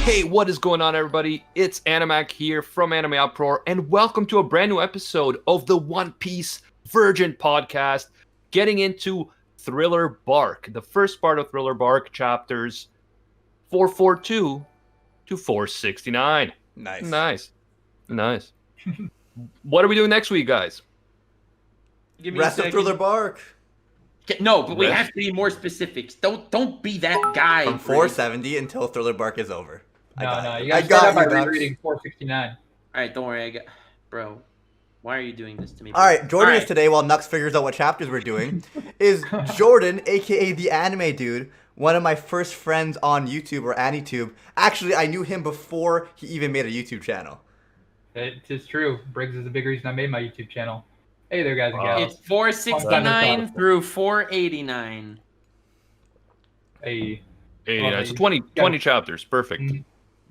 Hey, what is going on, everybody? It's Animac here from Anime Uproar, and welcome to a brand new episode of the One Piece Virgin podcast, getting into Thriller Bark, the first part of Thriller Bark, chapters 442 to 469. Nice. What are we doing next week, guys? Give me Rest of Thriller Bark. No, but we have to be more specifics. Don't be that guy. From 470 until Thriller Bark is over. No, you gotta start out by rereading 469. Alright, don't worry, Bro, why are you doing this to me? Alright, joining us today while Nux figures out what chapters we're doing is Jordan, aka the Anime Dude, one of my first friends on YouTube or AniTube. Actually, I knew him before he even made a YouTube channel. It is true. Briggs is the big reason I made my YouTube channel. Hey there, guys and gals. It's 469 through 489. Hey. 89. So 20 chapters. Perfect.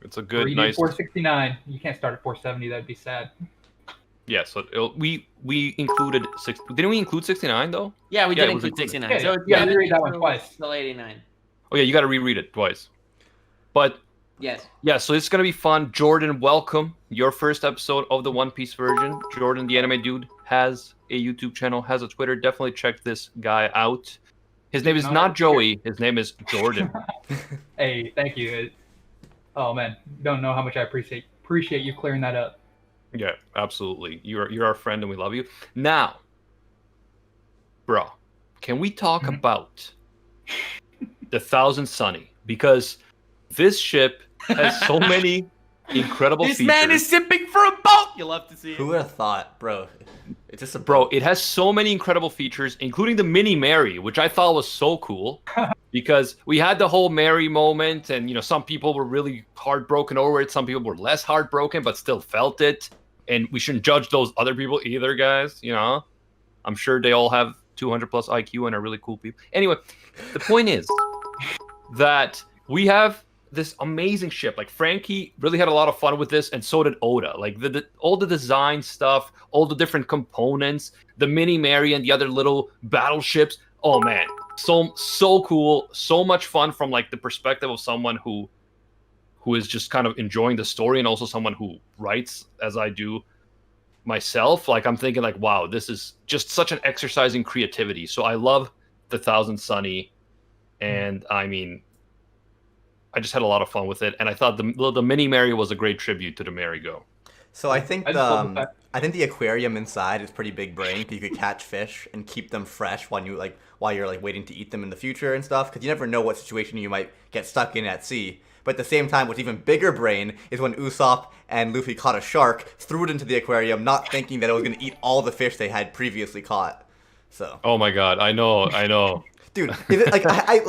It's a good, nice. 469. You can't start at 470. That'd be sad. Yeah. So we included six. Didn't we include 69 though? Yeah, we did include 69. Yeah, so you gotta reread that one twice. Till 89. Oh yeah, you got to reread it twice. But yes. Yeah, so it's gonna be fun. Jordan, welcome. Your first episode of the One Piece version. Jordan, the Anime Dude, has a YouTube channel, has a Twitter. Definitely check this guy out. His name is not Joey. His name is Jordan. Hey, thank you. Oh man, you don't know how much I appreciate you clearing that up. Yeah, absolutely. You're our friend and we love you. Now, bro, can we talk about the Thousand Sunny? Because this ship has so many incredible features. This man is simping for a boat! You'll love to see it. Who would have thought, bro? It's just a Bro, it has so many incredible features, including the mini Mary, which I thought was so cool. Because we had the whole Mary moment, and some people were really heartbroken over it. Some people were less heartbroken, but still felt it. And we shouldn't judge those other people either, guys. I'm sure they all have 200 plus IQ and are really cool people. Anyway, the point is that we have this amazing ship. Like, Frankie really had a lot of fun with this, and so did Oda. Like, all the design stuff, all the different components, the mini Mary and the other little battleships. Oh man, so cool, so much fun from like the perspective of someone who is just kind of enjoying the story, and also someone who writes as I do myself. Like, I'm thinking like, wow, this is just such an exercise in creativity. So I love the Thousand Sunny, and I mean, I just had a lot of fun with it, and I thought the mini Mary was a great tribute to the Merry-Go. So I think the aquarium inside is pretty big brain. You could catch fish and keep them fresh while you're waiting to eat them in the future and stuff. Because you never know what situation you might get stuck in at sea. But at the same time, what's even bigger brain is when Usopp and Luffy caught a shark, threw it into the aquarium, not thinking that it was going to eat all the fish they had previously caught. So. Oh my god, I know. Dude, is it, I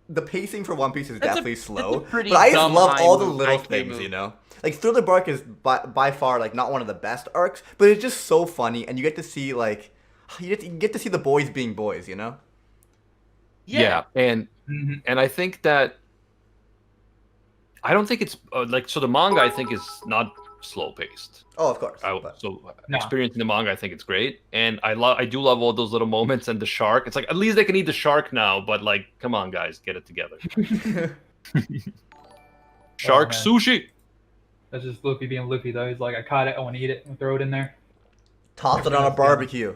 the pacing for One Piece is definitely slow, but I just love all the little things, Like, Thriller Bark is by far like not one of the best arcs, but it's just so funny, and you get to see the boys being boys, Yeah, and I think that I don't think it's so the manga I think is not slow paced. Oh, of course. Experiencing the manga, I think it's great, and I do love all those little moments, and the shark. It's like, at least they can eat the shark now, but like, come on, guys, get it together. Shark sushi. That's just Luffy being Luffy, though. He's like, I caught it, I want to eat it, and throw it in there. Toss it on a barbecue.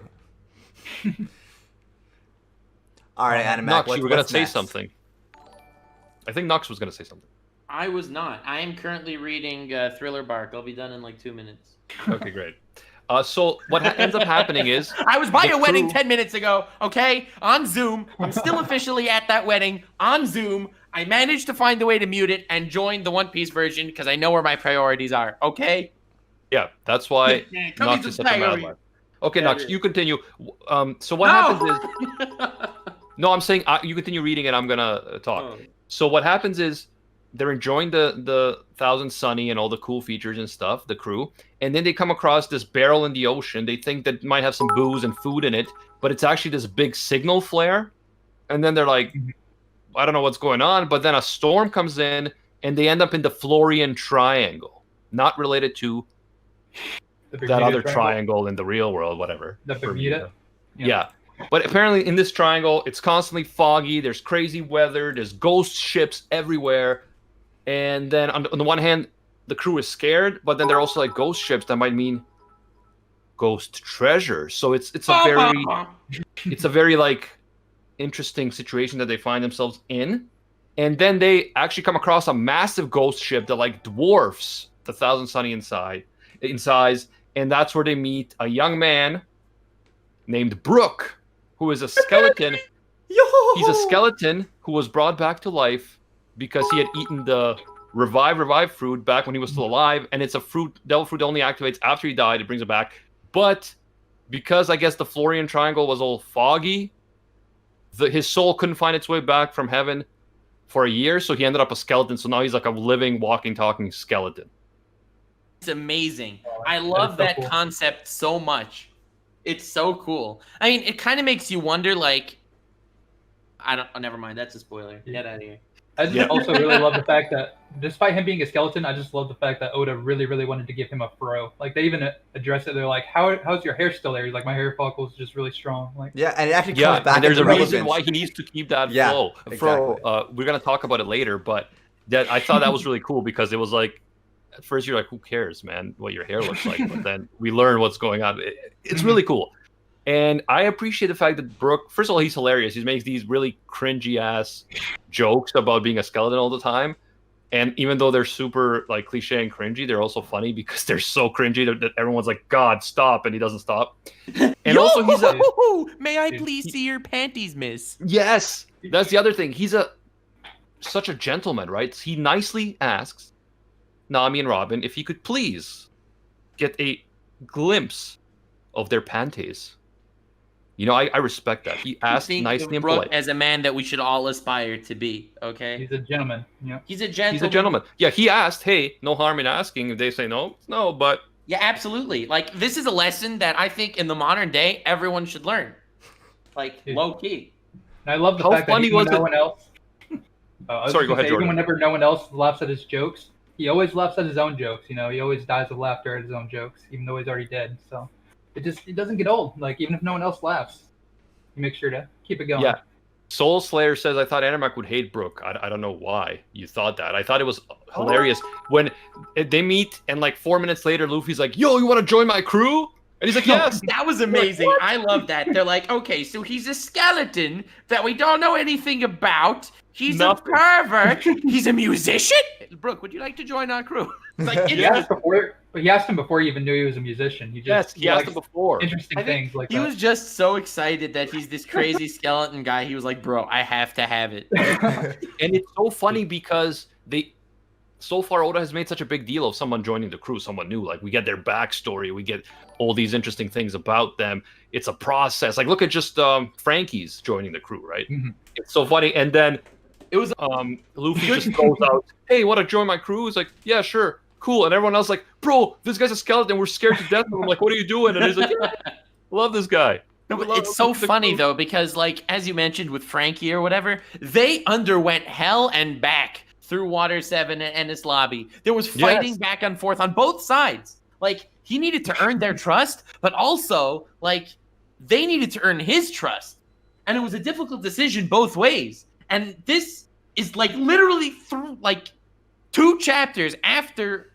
All right, Animac, Nux, you were gonna say something. I think Nux was gonna say something. I was not. I am currently reading Thriller Bark. I'll be done in like 2 minutes. Okay, great. So what ends up happening is I was by a wedding 10 minutes ago, okay? On Zoom. I'm still officially at that wedding on Zoom. I managed to find a way to mute it and join the One Piece version because I know where my priorities are, okay? Yeah, that's why Nux is such a mad lad. Okay, Nux, you continue. So what happens is... No, I'm saying you continue reading and I'm going to talk. Oh. So what happens is they're enjoying the Thousand Sunny and all the cool features and stuff, the crew, and then they come across this barrel in the ocean. They think that it might have some booze and food in it, but it's actually this big signal flare. And then they're like, I don't know what's going on, but then a storm comes in, and they end up in the Florian Triangle, not related to that other triangle in the real world, whatever. The Bermuda? Yeah. But apparently in this triangle, it's constantly foggy. There's crazy weather. There's ghost ships everywhere. And then on the one hand, the crew is scared, but then they're also like ghost ships that might mean ghost treasure. So it's a very like interesting situation that they find themselves in. And then they actually come across a massive ghost ship that like dwarfs the Thousand Sunny in size, and that's where they meet a young man named Brook, who is a skeleton. He's a skeleton who was brought back to life because he had eaten the revive fruit back when he was still alive, and it's a fruit, devil fruit that only activates after he died. It brings it back. But because I guess the Florian triangle was all foggy, his soul couldn't find its way back from heaven for a year, so he ended up a skeleton. So now he's like a living, walking, talking skeleton. It's amazing. I love that cool concept so much. It's so cool. I mean, it kind of makes you wonder, like, never mind. That's a spoiler. Get out of here. I just also really love the fact that, despite him being a skeleton, I just love the fact that Oda really, really wanted to give him a fro. Like, they even address it. They're like, how's your hair still there? He's like, my hair follicle is just really strong. Like, yeah, and it actually comes back. And there's a into reason relevance. why he needs to keep that Yeah, flow. exactly. We're going to talk about it later, but I thought that was really cool because it was like, at first you're like, who cares, man, what your hair looks like? But then we learn what's going on. It's really cool. And I appreciate the fact that Brook, first of all, he's hilarious. He makes these really cringy ass jokes about being a skeleton all the time. And even though they're super like cliche and cringy, they're also funny because they're so cringy that everyone's like, God, stop. And he doesn't stop. And also he's May I please see your panties, miss? Yes, that's the other thing. He's such a gentleman, right? He nicely asks Nami and Robin if he could please get a glimpse of their panties. You know, I respect that. He asked nicely and polite. As a man that we should all aspire to be, okay? he's a gentleman. Yeah. He's a gentleman. He's a gentleman. Yeah, he asked, hey, no harm in asking. If they say no, no, but... Yeah, absolutely. Like, this is a lesson that I think in the modern day, everyone should learn. Like, low-key. And I love the How fact that funny even when was no it? one else... Sorry, go ahead, Jordan. Even whenever no one else laughs at his jokes, he always laughs at his own jokes. You know, he always dies of laughter at his own jokes, even though he's already dead. So it doesn't get old. Like, even if no one else laughs, you make sure to keep it going. Yeah. Soul Slayer says, I thought Animac would hate Brook. I don't know why you thought that. I thought it was hilarious. When they meet and like 4 minutes later, Luffy's like, yo, you want to join my crew? And he's like, yes. That was amazing. I love that. They're like, okay, so he's a skeleton that we don't know anything about. He's Nothing. a pervert. He's a musician. Brook, would you like to join our crew? It's like, He asked him before he even knew he was a musician. He just He asked him before. interesting things like he that. was just so excited that he's this crazy skeleton guy. He was like, bro, I have to have it. And it's so funny because so far Oda has made such a big deal of someone joining the crew, someone new. Like, we get their backstory, we get all these interesting things about them. It's a process. Like, look at just Frankie's joining the crew, right? Mm-hmm. It's so funny. And then it was Luffy just goes out, hey, you want to join my crew? He's like, yeah, sure, cool. And everyone else like, bro, this guy's a skeleton. We're scared to death of him. Like, what are you doing? And he's like, yeah, love this guy. No, but it's so funny though, because like, as you mentioned with Frankie or whatever, they underwent hell and back through Water 7 and Ennis Lobby. There was fighting back and forth on both sides. Like, he needed to earn their trust, but also, like, they needed to earn his trust. And it was a difficult decision both ways. And this is, like, literally through, like, 2 chapters after,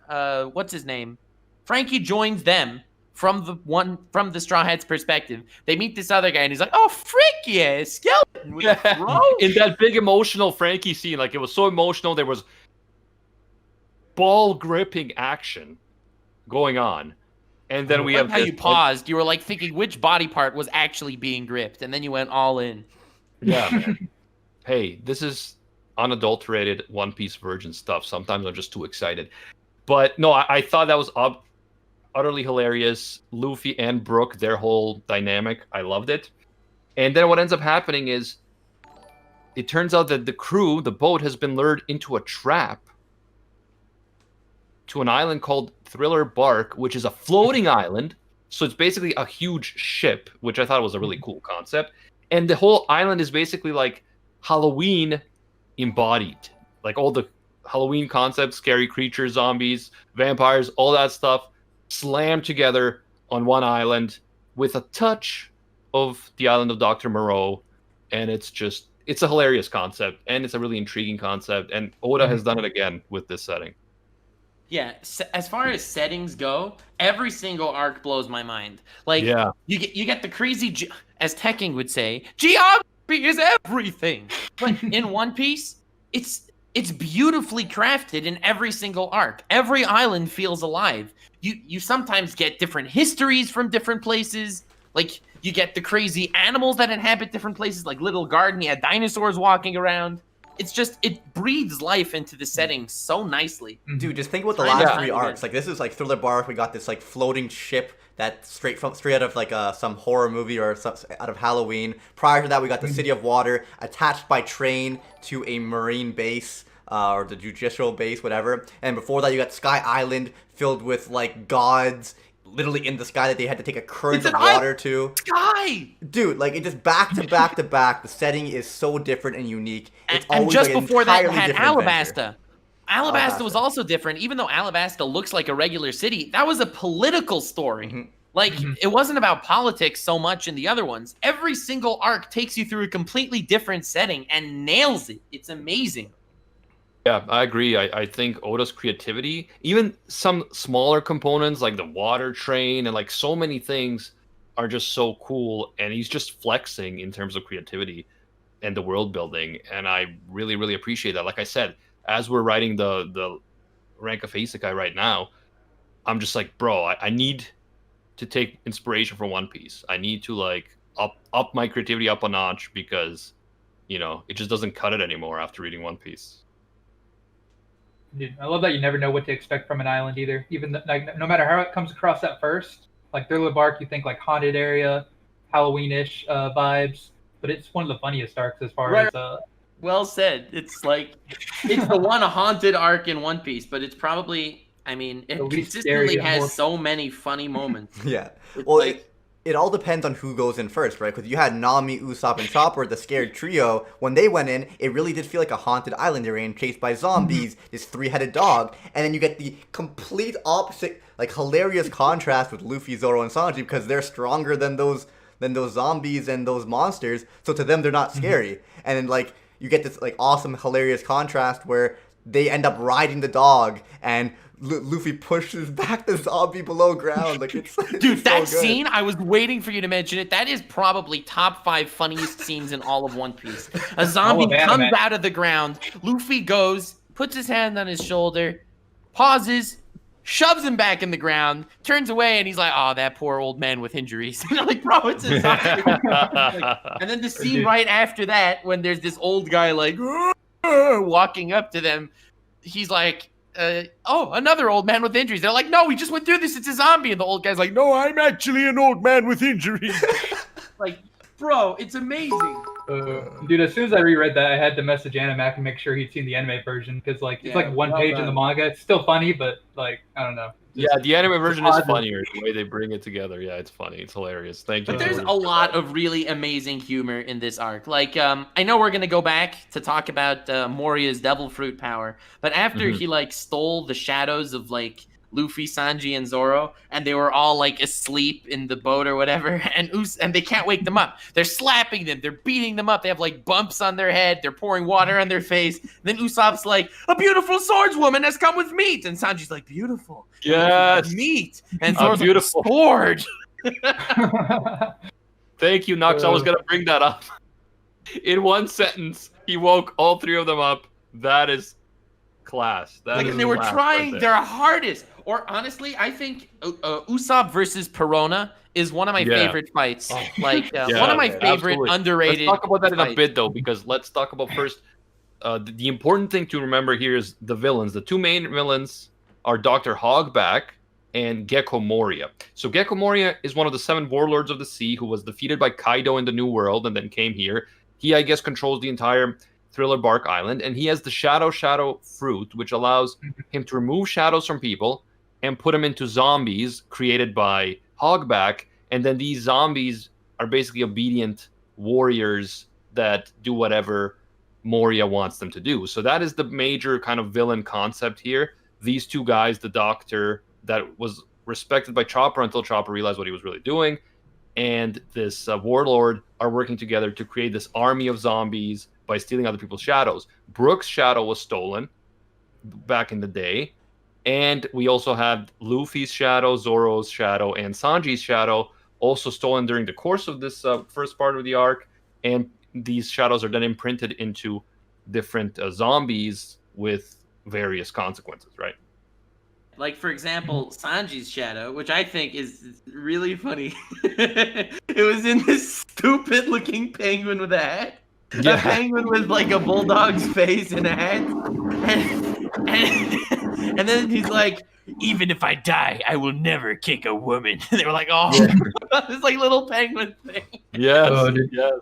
what's his name? Frankie joins them from the Straw Hat's perspective. They meet this other guy, and he's like, oh, frick yeah, skeleton with a throat. In that big emotional Frankie scene, like, it was so emotional, there was ball gripping action going on. And then we have how you paused. You were like thinking which body part was actually being gripped, and then you went all in. Yeah, man. Hey, this is unadulterated One Piece virgin stuff. Sometimes I'm just too excited. But no, I thought that was utterly hilarious. Luffy and Brook, their whole dynamic, I loved it. And then what ends up happening is it turns out that the crew, the boat, has been lured into a trap to an island called Thriller Bark, which is a floating island. So it's basically a huge ship, which I thought was a really cool concept. And the whole island is basically like Halloween embodied. Like all the Halloween concepts, scary creatures, zombies, vampires, all that stuff slammed together on one island with a touch of the island of Dr. Moreau, and it's a hilarious concept, and it's a really intriguing concept, and Oda has done it again with this setting. Yeah, as far as settings go, every single arc blows my mind. Like, you get the crazy, as Tekking would say, geography is everything. But in One Piece, it's beautifully crafted in every single arc. Every island feels alive. You sometimes get different histories from different places. Like, you get the crazy animals that inhabit different places, like Little Garden, you had dinosaurs walking around. It's just, it breathes life into the setting so nicely. Dude, just think about the last 3 arcs. Like, this is like Thriller Bark. We got this like floating ship that's straight out of like some horror movie or out of Halloween. Prior to that, we got the City of Water attached by train to a marine base or the judicial base, whatever. And before that, you got Sky Island filled with like gods literally in the sky that they had to take a current of water to. Sky! Dude, like, it just back to back to back. The setting is so different and unique. It's and always just like before that, you entirely had different Alabasta. adventure. Alabasta was also different. Even though Alabasta looks like a regular city, that was a political story. Like, it wasn't about politics so much in the other ones. Every single arc takes you through a completely different setting and nails it. It's amazing. Yeah, I agree. I think Oda's creativity, even some smaller components like the water train and like so many things are just so cool. And he's just flexing in terms of creativity and the world building. And I really, really appreciate that. Like I said, as we're writing the rank of Isekai right now, I'm just like, bro, I need to take inspiration from One Piece. I need to like up my creativity up a notch because, you know, it just doesn't cut it anymore after reading One Piece. Dude, I love that you never know what to expect from an island either. Even like, no matter how it comes across at first, like Thriller Bark, you think like haunted area, Halloween-ish vibes, but it's one of the funniest arcs as far as. Well said. It's like it's the one haunted arc in One Piece, but it's probably, I mean, it consistently has so many funny moments. Yeah. Well, like, it all depends on who goes in first, right? Because you had Nami, Usopp, and Chopper, the scared trio. When they went in, it really did feel like a haunted island. They were in chased by zombies, this 3-headed dog, and then you get the complete opposite, like hilarious contrast with Luffy, Zoro, and Sanji because they're stronger than those zombies and those monsters. So to them, they're not scary. And then like you get this like awesome, hilarious contrast where they end up riding the dog and Luffy pushes back the zombie below ground. Like it's dude, it's that so good. scene, I was waiting for you to mention it. That is probably top 5 funniest scenes in all of One Piece. A zombie comes out of the ground. Luffy goes, puts his hand on his shoulder, pauses, shoves him back in the ground, turns away, and he's like, "Oh, that poor old man with injuries." Like, bro, it's a zombie. And then the scene right after that, when there's this old guy like walking up to them, he's like, "Oh, another old man with injuries." They're like, "No, we just went through this. It's a zombie." And the old guy's like, "No, I'm actually an old man with injuries." Like, bro, it's amazing. Dude, as soon as I reread that, I had to message Animac and make sure he'd seen the anime version because, like, it's like one page in the manga. It's still funny, but like, I don't know. Yeah, the anime version is funnier. The way they bring it together, yeah, it's funny. It's hilarious. Thank you. But there's a lot of really amazing humor in this arc. Like, I know we're gonna go back to talk about Moria's devil fruit power, but after he like stole the shadows of like Luffy, Sanji, and Zoro, and they were all like asleep in the boat or whatever, and they can't wake them up. They're slapping them, they're beating them up. They have like bumps on their head. They're pouring water on their face. Then Usopp's like, "A beautiful swordswoman has come with meat," and Sanji's like, "Beautiful, yes, meat," and Zoro's beautiful like, sword. Thank you, Nux. I was gonna bring that up. In one sentence, he woke all 3 of them up. That is class. That like, is they were trying right their hardest. Or honestly, I think Usopp versus Perona is one of my favorite fights. Oh. Like one of my favorite underrated. Let's talk about that in fights. a bit, though, because let's talk about first. The important thing to remember here is the villains. The 2 main villains are Dr. Hogback and Gecko Moria. So Gecko Moria is one of the 7 warlords of the sea who was defeated by Kaido in the New World and then came here. He, I guess, controls the entire Thriller Bark Island, and he has the Shadow fruit, which allows him to remove shadows from people and put them into zombies created by Hogback, and then these zombies are basically obedient warriors that do whatever Moria wants them to do. So that is the major kind of villain concept here. These 2 guys, the doctor that was respected by Chopper until Chopper realized what he was really doing, and this warlord are working together to create this army of zombies by stealing other people's shadows. Brook's shadow was stolen back in the day, and we also had Luffy's shadow, Zoro's shadow, and Sanji's shadow also stolen during the course of this first part of the arc, and these shadows are then imprinted into different zombies with various consequences, right? Like, for example, Sanji's shadow, which I think is really funny. It was in this stupid-looking penguin with a hat. Yeah. A penguin with, like, a bulldog's face and a hat. And then he's like, even if I die, I will never kick a woman. And they were like, oh, this, like, little penguin thing. Yes, Oh, dude. yes.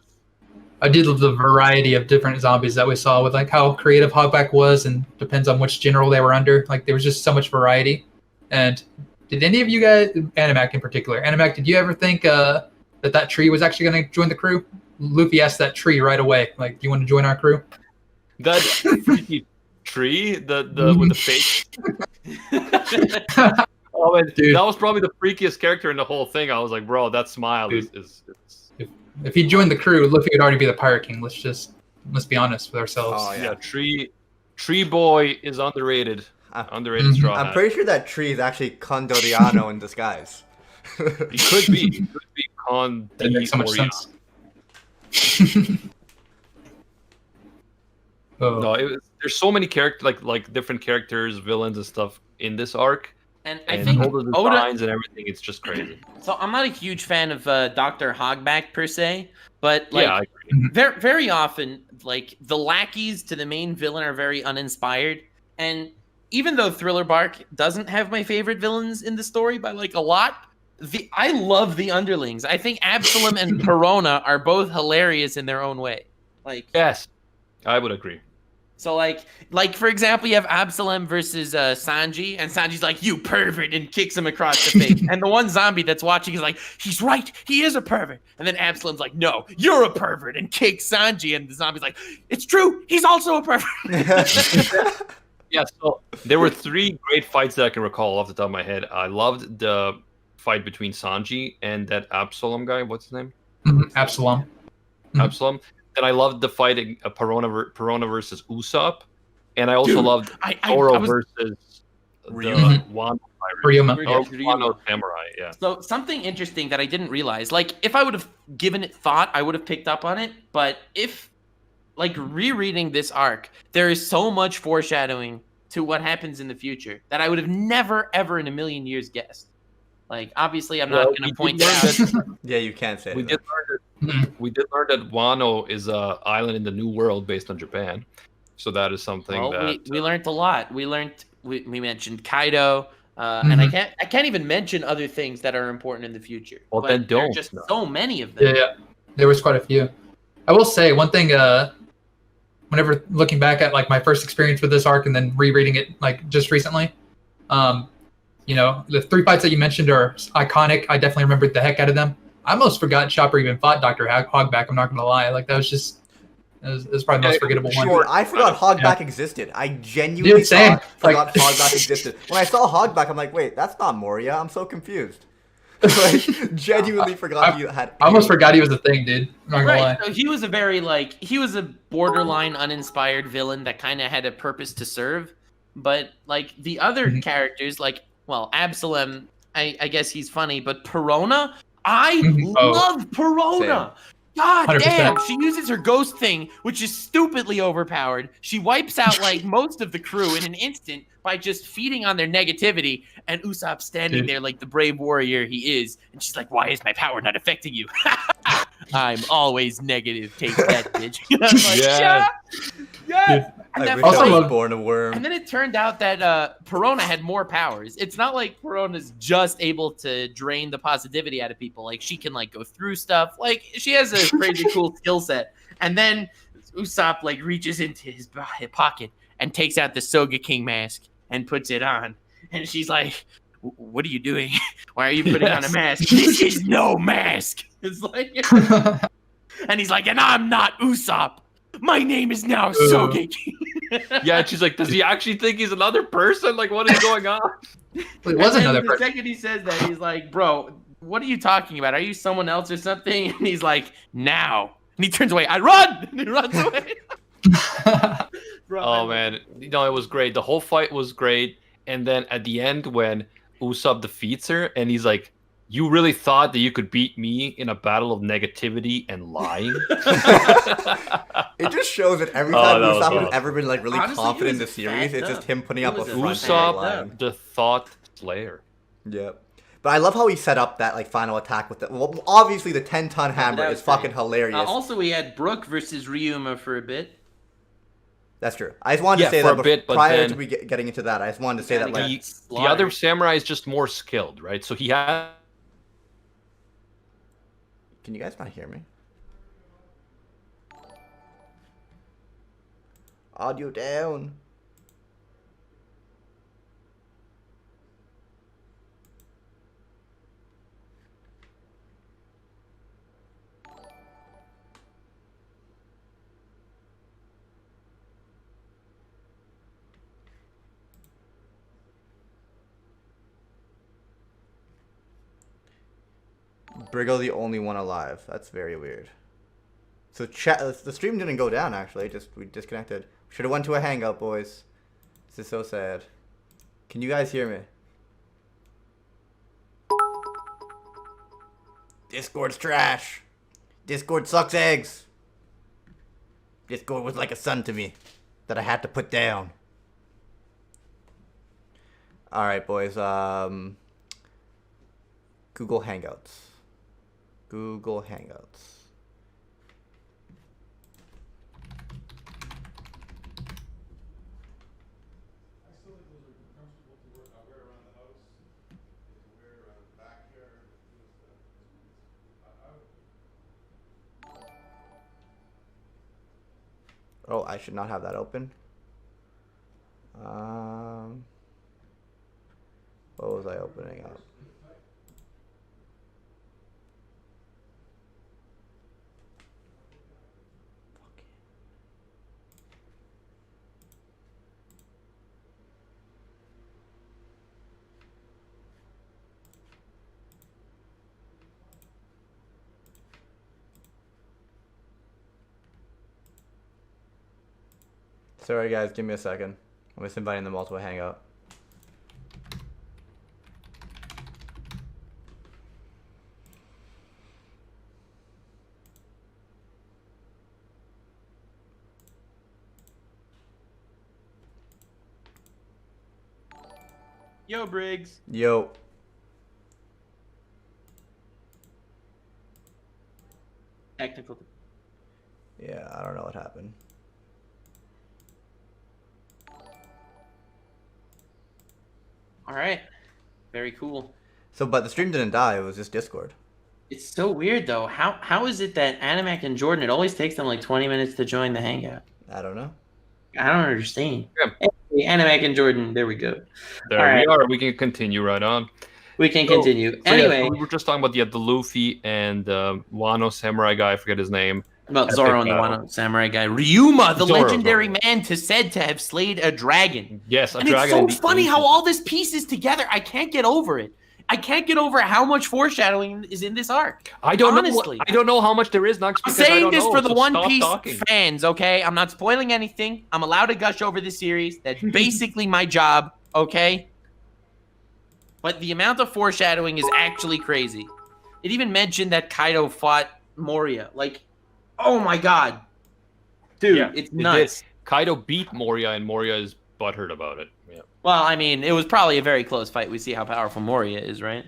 I did love the variety of different zombies that we saw with like how creative Hogback was, and depends on which general they were under. Like there was just so much variety. And did any of you guys, Animac in particular, Animac, did you ever think that tree was actually going to join the crew? Luffy asked that tree right away, like, "Do you want to join our crew?" That freaky tree, the with the face. Oh, and Dude. that was probably the freakiest character in the whole thing. I was like, bro, that smile is If he joined the crew, Luffy would already be the Pirate King. Let's be honest with ourselves. Oh, yeah. Tree boy is underrated. Underrated straw I'm hat. pretty sure that tree is actually Condoriano in disguise. He could be. He could be That makes so much Moria. sense. Oh. No, there's so many characters, like different characters, villains, and stuff in this arc. And I And think all the Oda, designs and everything, it's just crazy. so I'm not a huge fan of Dr. Hogback per se, but like Yeah, I agree. very, very often, like the lackeys to the main villain are very uninspired. And even though Thriller Bark doesn't have my favorite villains in the story by like a lot, I love the underlings. I think Absalom and Perona are both hilarious in their own way. Like, Yes, I would agree. so like for example, you have Absalom versus Sanji, and Sanji's like, "You pervert," and kicks him across the face. And the one zombie that's watching is like, "He's right, he is a pervert." And then Absalom's like, "No, you're a pervert," and kicks Sanji. And the zombie's like, "It's true, he's also a pervert." Yeah, so there were 3 great fights that I can recall off the top of my head. I loved the fight between Sanji and that Absalom guy. What's his name? Absalom. Absalom. And I loved the fight in Perona versus Usopp. And I also loved Zoro versus Ryuuma. the Wano pirate. Ryuuma. Or Ryuuma. Wano samurai, yeah. So something interesting that I didn't realize, like if I would have given it thought, I would have picked up on it. But if, like, rereading this arc, there is so much foreshadowing to what happens in the future that I would have never, ever in a million years guessed. Like, obviously, I'm not going to point it out. Yeah, you can't say We that. did learn that Wano is an island in the New World based on Japan. So that is something Well, that we learned a lot. We mentioned Kaido, and I can't even mention other things that are important in the future. Well, But then there are don't. just so many of them. Yeah, there was quite a few. I will say one thing. Whenever looking back at like my first experience with this arc and then rereading it like just recently, you know, the 3 fights that you mentioned are iconic. I definitely remembered the heck out of them. I almost forgot Chopper even fought Dr. Hogback. I'm not gonna lie. Like that was just it was probably the most forgettable one. Dude, I forgot Hogback existed. I genuinely Dude, same. forgot Like- Hogback existed. When I saw Hogback, I'm like, wait, that's not Moria. I'm so confused. Like, genuinely forgot you had. I almost forgot he was a thing, dude. I'm not gonna lie. Right. So he was a borderline uninspired villain that kind of had a purpose to serve. But like the other characters, like, well, Absalom, I guess he's funny, but Perona, I love Perona. God 100%. damn, she uses her ghost thing, which is stupidly overpowered. She wipes out like most of the crew in an instant by just feeding on their negativity. And Usopp's standing there like the brave warrior he is. And she's like, "Why is my power not affecting you?" "I'm always negative. Take that, bitch." I'm like, Yes. yes. And I that wish Also I was love- born a worm. and then it turned out that Perona had more powers. It's not like Perona's just able to drain the positivity out of people. Like, she can, like, go through stuff. Like, she has a crazy cool skill set. And then Usopp, like, reaches into his pocket and takes out the Soga King mask and puts it on. And she's like, "What are you doing? Why are you putting on a mask? This is no mask." It's like, and he's like, "And I'm not Usopp. My name is now Soga King." Yeah, and she's like, does he actually think he's another person? Like, what is going on? It was And then another the person. second he says that, he's like, "Bro, what are you talking about? Are you someone else or something? And he's like, now. And he turns away. I run! And he runs away. Bro, Oh man, it was great. The whole fight was great, and then at the end when Usopp defeats her, and he's like, "You really thought that you could beat me in a battle of negativity and lying?" It just shows that every time that was Usopp has awesome. ever been like really Honestly, confident in he the was series, fat it's just up. him putting He up a was a front fat and up. lying. The Thought Slayer. Yep. But I love how he set up that like final attack with the. Well, obviously the 10-ton hammer that is was fucking great. hilarious. Also, we had Brook versus Ryuuma for a bit. That's true. I just wanted to say for that a bit, but prior then- to we getting into that, I just wanted to say that Kinda like got The other slaughtered. samurai is just more skilled, right? So he had. Can you guys not hear me? Audio down. Briggo the only one alive. That's very weird. So the stream didn't go down actually. We disconnected. Should have went to a hangout, boys. This is so sad. Can you guys hear me? Discord's trash. Discord sucks eggs. Discord was like a son to me that I had to put down. All right, boys. Google Hangouts. Google Hangouts. Oh, I should not have that open. What was I opening up? Sorry guys, give me a second. I'm just inviting them all to a hangout. Yo, Briggs. Yo. Technical. Yeah, I don't know what happened. All right. Very cool. So, but the stream didn't die. It was just Discord. It's so weird though. How is it that Animac and Jordan, it always takes them like 20 minutes to join the hangout? I don't know. I don't understand. Yeah. Hey, Animac and Jordan, there we go. There All we right. are. We can continue right on. We can So- continue. So, yeah, Anyway, we were just talking about the Luffy and Wano samurai guy. I forget his name. about Zoro and the battle. Wano Samurai guy. Ryuuma, the Zoro, legendary Zoro. man said to have slayed a dragon. Yes, a And dragon. it's so funny how all this pieces together. I can't get over it. I can't get over how much foreshadowing is in this arc. I don't honestly. know. I don't know how much there is, Nux. I'm because I saying don't this know, for the so One stop Piece talking. fans, okay? I'm not spoiling anything. I'm allowed to gush over the series. That's basically my job, okay? But the amount of foreshadowing is actually crazy. It even mentioned that Kaido fought Moria. Like, oh my god. Dude, Yeah, it's it did. nuts. Kaido beat Moria, and Moria is butthurt about it. Yeah. Well, I mean, it was probably a very close fight. We see how powerful Moria is, right?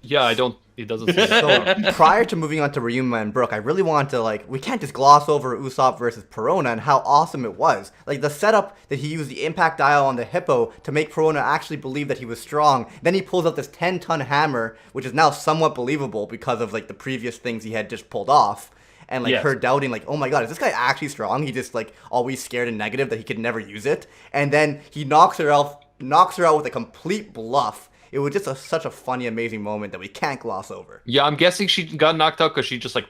Yeah, I don't. It doesn't. Seem So, prior to moving on to Ryuma and Brook, I really wanted to, like, we can't just gloss over Usopp versus Perona and how awesome it was. Like, the setup that he used the impact dial on the hippo to make Perona actually believe that he was strong. Then he pulls out this 10-ton hammer, which is now somewhat believable because of, like, the previous things he had just pulled off. And, like, Yes. her doubting, like, oh my god, is this guy actually strong? He just, like, always scared and negative that he could never use it. And then he knocks her out with a complete bluff. It was just such a funny, amazing moment that we can't gloss over. Yeah, I'm guessing she got knocked out because she just like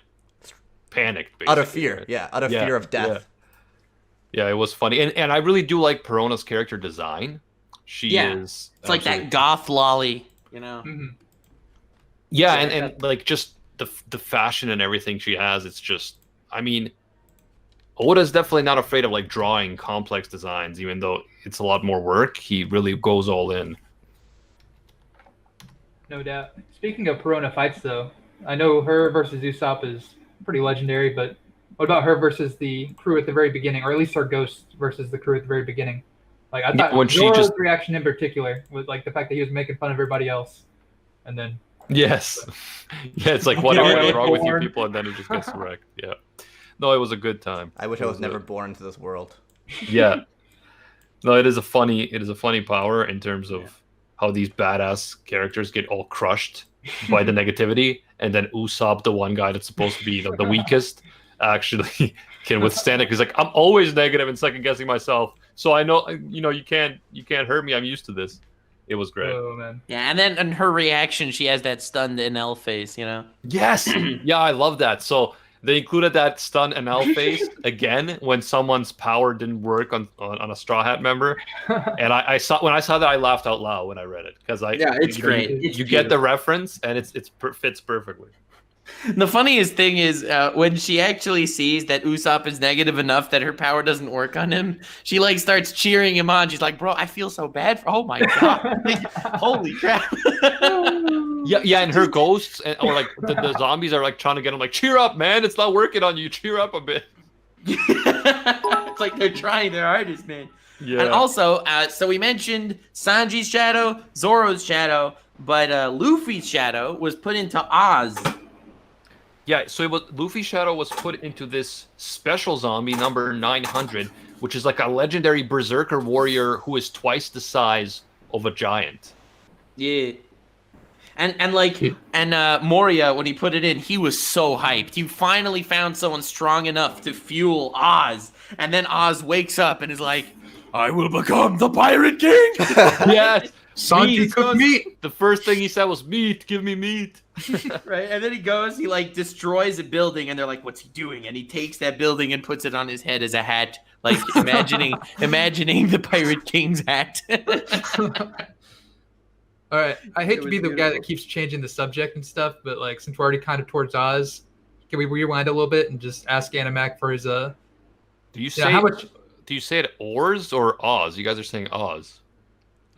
panicked. Basically, Out of fear, right? yeah, out of Yeah, fear of death. Yeah, it was funny, and I really do like Perona's character design. She Yeah. is. It's like that absolutely- goth lolly, you know? Mhm. Yeah, and like just the fashion and everything she has, it's just, I mean, Oda's definitely not afraid of like drawing complex designs, even though it's a lot more work. He really goes all in. No doubt. Speaking of Perona fights, though, I know her versus Usopp is pretty legendary, but what about her versus the crew at the very beginning, or at least her ghost versus the crew at the very beginning? Like I thought, when she Zoro's reaction in particular was like the fact that he was making fun of everybody else, and then Yes, yeah, it's like what is wrong with you people, and then he just gets wrecked. Yeah, no, it was a good time. I wish I was never born into this world. Yeah, no, it is a funny power in terms of how these badass characters get all crushed by the negativity, and then Usopp, the one guy that's supposed to be the weakest, actually can withstand it. Because like I'm always negative and second guessing myself, so I know you can't hurt me. I'm used to this. It was great. Oh man. Yeah, and then her reaction, she has that stunned NL face, Yes, yeah, I love that. So they included that stunned NL face again when someone's power didn't work on a Straw Hat member, and I saw that I laughed out loud when I read it because it's great. You get the reference and it fits perfectly. The funniest thing is when she actually sees that Usopp is negative enough that her power doesn't work on him, she like starts cheering him on. She's like, "Bro, I feel so bad for. Oh my god, holy crap!" Yeah, and her ghosts or like the zombies are like trying to get him like, "Cheer up, man! It's not working on you. Cheer up a bit." It's like they're trying their hardest, man. Yeah. And also, so we mentioned Sanji's shadow, Zoro's shadow, but Luffy's shadow was put into Oz. Yeah, so Luffy's shadow was put into this special zombie number 900, which is like a legendary berserker warrior who is twice the size of a giant. Yeah. And Moria, when he put it in, he was so hyped. He finally found someone strong enough to fuel Oz. And then Oz wakes up and is like, "I will become the Pirate King." Yes. Sanji cooked meat. The first thing he said was meat. Give me meat. Right, and then he goes, he like destroys a building, and they're like, "What's he doing?" And he takes that building and puts it on his head as a hat, like imagining the Pirate King's hat. All right, I hate to be the guy that keeps changing the subject and stuff, but like since we're already kind of towards Oz, can we rewind a little bit and just ask Animac for his Do you say how much? Do you say it Oz or Oz? You guys are saying Oz.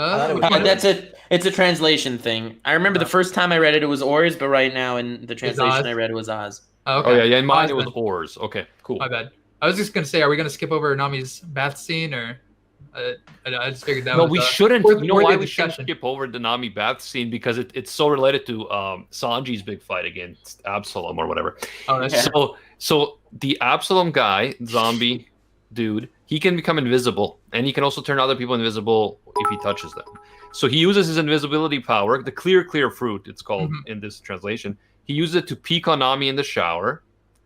It's a translation thing. I remember the first time I read it, it was Ors, but right now in the translation I read, it was Oz. Oh, okay. Oh yeah, in mine Oz it was then. Ors. Okay, cool. My bad. I was just gonna say, are we gonna skip over Nami's bath scene, or I just figured that No, was. we shouldn't. worth- You know worthy why of we shouldn't discussion. skip over the Nami bath scene? Because it's so related to Sanji's big fight against Absalom or whatever. Oh, that's So the Absalom guy, zombie dude, he can become invisible, and he can also turn other people invisible if he touches them. So he uses his invisibility power, the clear fruit, it's called in this translation. He uses it to peek on Nami in the shower,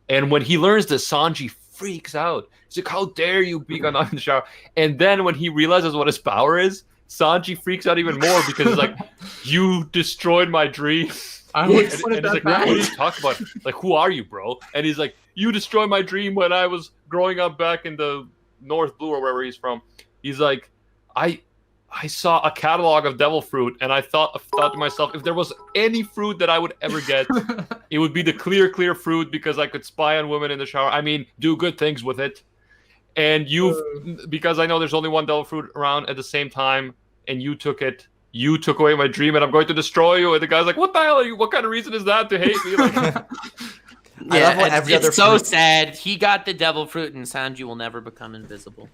and when he learns that, Sanji freaks out. He's like, "How dare you peek on Nami in the shower?" And then when he realizes what his power is, Sanji freaks out even more because he's like, "You destroyed my dream." I And would he's like, "What are you talking about? Like, who are you, bro?" And he's like, "You destroyed my dream when I was growing up back in the North Blue or wherever he's from." He's like, I saw a catalog of devil fruit, and I thought to myself, if there was any fruit that I would ever get, it would be the clear fruit, because I could spy on women in the shower. I mean, do good things with it. And because I know there's only one devil fruit around at the same time, and you took it. You took away my dream, and I'm going to destroy you. And the guy's like, "What the hell are you? What kind of reason is that to hate me?" Like, Yeah, it's so sad. He got the devil fruit, and Sanji will never become invisible.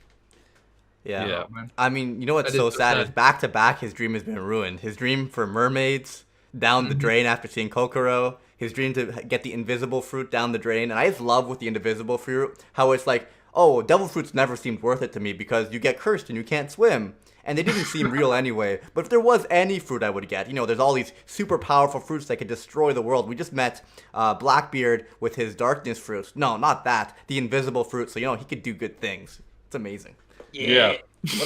Yeah. man. I mean, you know what's That so is so sad sad. is back to back his dream has been ruined. His dream for mermaids down the drain after seeing Kokoro. His dream to get the invisible fruit down the drain. And I just love with the invisible fruit how it's like, oh, devil fruits never seemed worth it to me because you get cursed and you can't swim. And they didn't seem real anyway. But if there was any fruit I would get, there's all these super powerful fruits that could destroy the world. We just met Blackbeard with his darkness fruits. No, not that. The invisible fruit. So, he could do good things. It's amazing. yeah.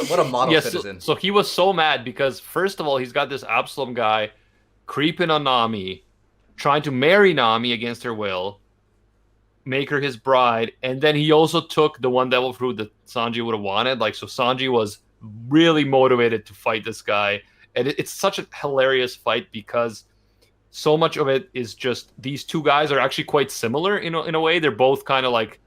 What a model Yeah, citizen. so he was so mad because, first of all, he's got this Absalom guy creeping on Nami, trying to marry Nami against her will, make her his bride, and then he also took the one devil fruit that Sanji would have wanted. Like, so Sanji was really motivated to fight this guy, and it's such a hilarious fight because so much of it is just these two guys are actually quite similar in a way. They're both kind of like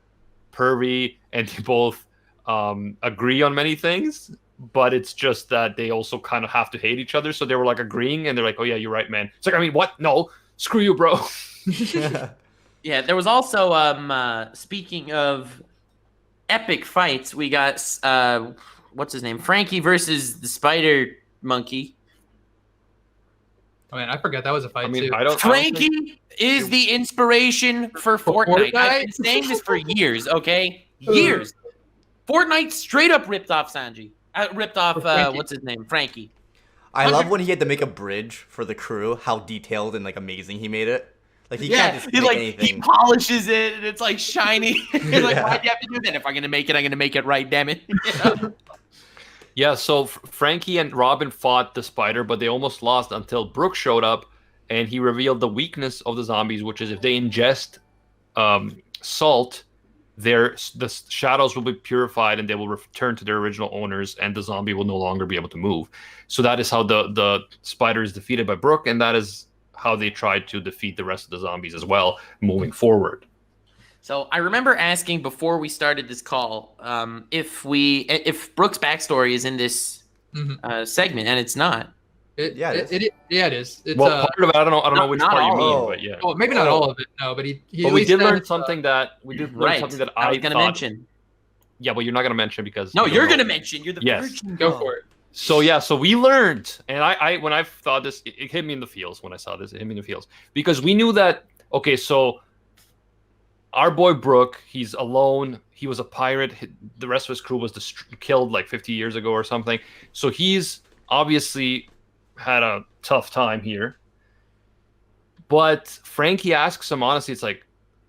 pervy, and they both agree on many things. But it's just that they also kind of have to hate each other. So they were like agreeing, and they're like, "Oh yeah, you're right, man." It's like, I mean, what? No, screw you, bro. Yeah, there was also speaking of epic fights, we got what's his name? Frankie versus the spider monkey. Oh man, I forgot that was a fight too. Frankie is the inspiration for Fortnite. I've been saying this for years, okay? Years. Fortnite straight up ripped off Sanji. Ripped off what's his name? Frankie. I love when he had to make a bridge for the crew, how detailed and like amazing he made it. Like he can't just make anything. He polishes it and it's like shiny. Like, why'd you have to do that? If I'm gonna make it, I'm gonna make it right, damn it. Yeah, so Frankie and Robin fought the spider, but they almost lost until Brook showed up, and he revealed the weakness of the zombies, which is if they ingest salt, the shadows will be purified and they will return to their original owners, and the zombie will no longer be able to move. So that is how the spider is defeated by Brook, and that is how they tried to defeat the rest of the zombies as well, moving forward. So I remember asking before we started this call if Brook's backstory is in this segment, and it's not. It is. It's, well, part of it, I don't know which part you mean, but yeah. Well, maybe not all of it, no. But we did learn something that I was going to mention. Yeah, but you're not going to mention because you're going to mention. You're the virgin. Go for it. So we learned, and I when I thought this, it hit me in the feels when I saw this. It hit me in the feels because we knew that. Okay, so our boy Brook, he's alone. He was a pirate. The rest of his crew was killed like 50 years ago or something. So he's obviously had a tough time here. But Frankie asks him honestly, it's like,